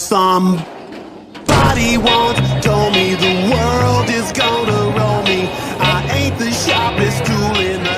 Somebody once told me the world is gonna roll me. I ain't the sharpest tool in the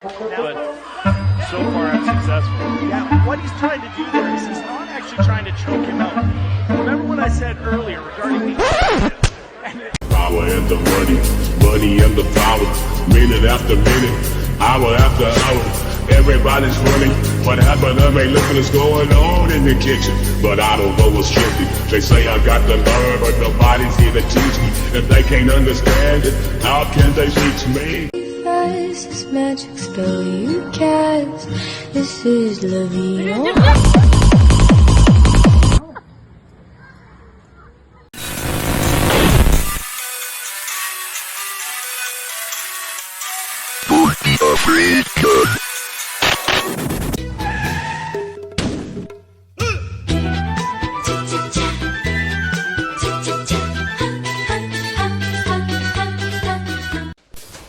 But so far I'm successful. Yeah, what he's trying to do there is he's not actually trying to choke him out. Remember what I said earlier regarding the power and the money and the power, minute after minute, hour after hour. Everybody's running. What happened to me? Look what's going on in the kitchen. But I don't know what's tricky. They say I got to learn, but nobody's here to teach me. If they can't understand it, how can they teach me? This magic spell you cast. This is La Vie.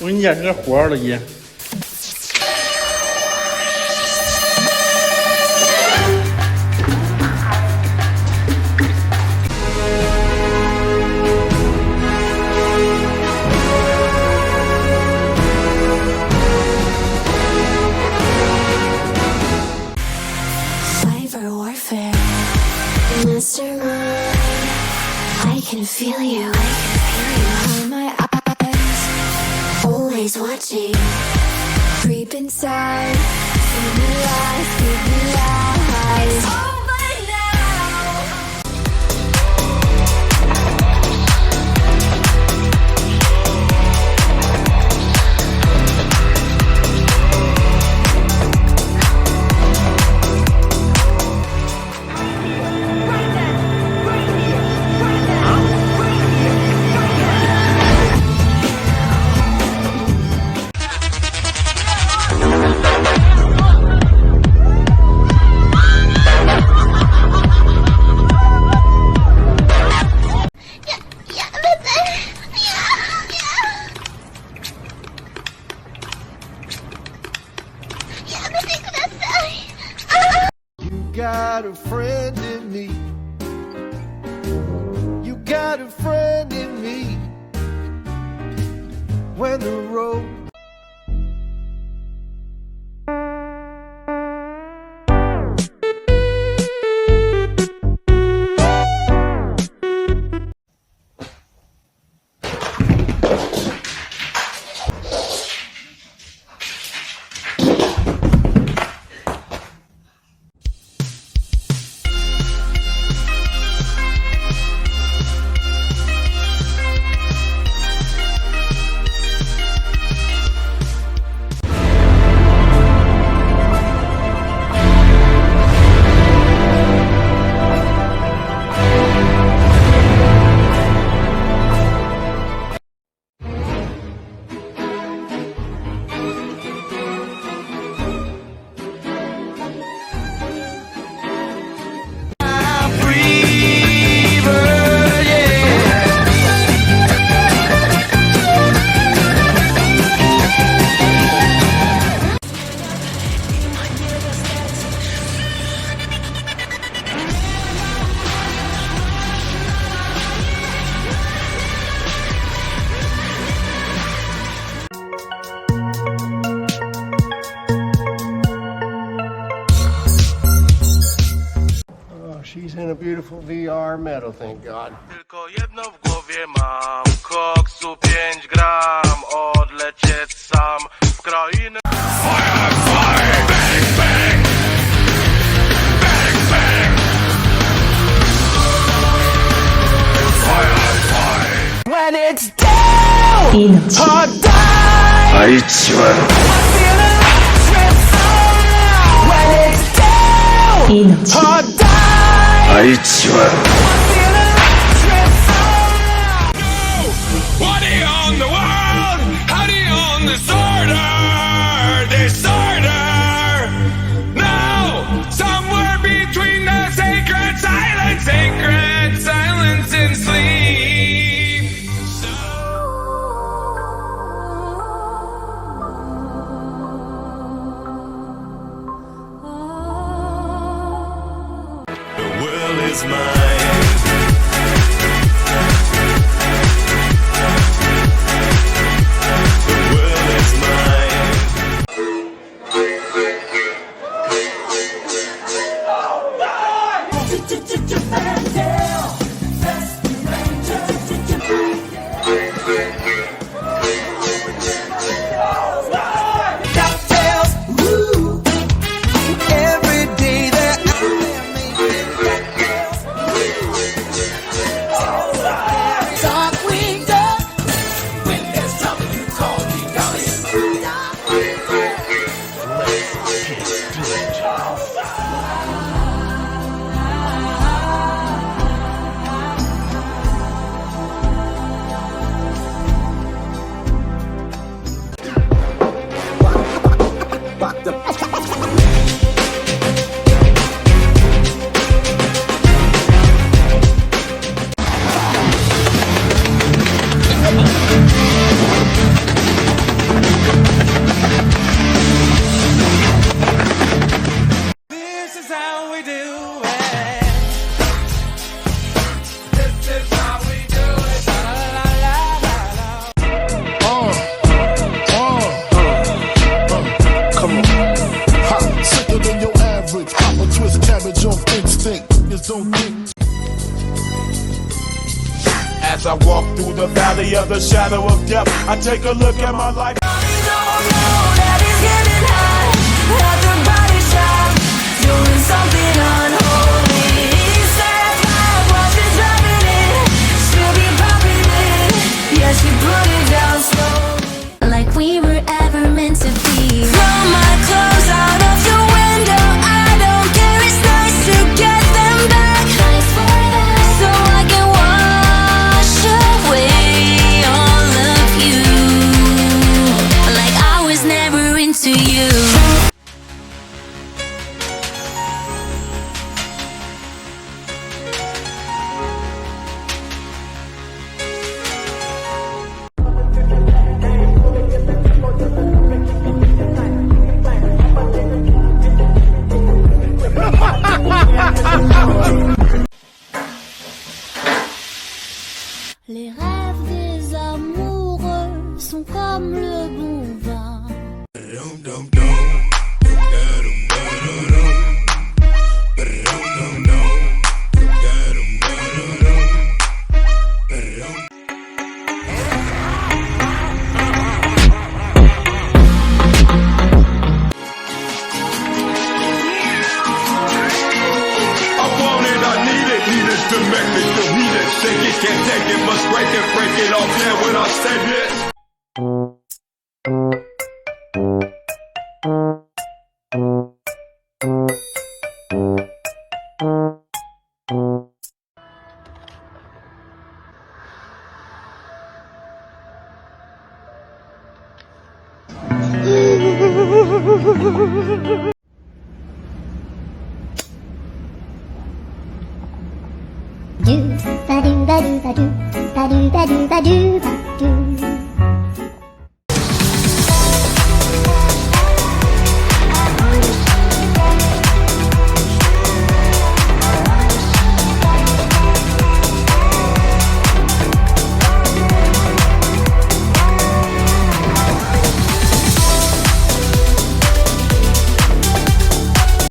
我给你演个活儿了，爷。I can feel you behind my eyes, always watching, creep inside, feel me lies, over now. got a friend in me. You got a friend in me. When the road she's in a beautiful VR metal, thank God. Tylko jedno w głowie mam, koksu 5 gram, odlecieć sam w krainę. Fire, fire, bang, bang, bang, bang. Fire, fire. When it's down or die, I feel electrified. When it's down or die, I feel what do you own the world? How do you own disorder? Disorder. No, somewhere between the sacred silence and sleep. The world is mine. As I walk through the valley of the shadow of death, I take a look at my life. Like we were ever meant to be. Throw my clothes out of the window, I don't care, it's nice to get them back. So I can wash away all of you, like I was never into you. Les rêves des amoureux sont comme le bon vin. Shake it, can't take it, must break it off there when I say this. Do ba do ba do ba do ba do ba do ba do ba do.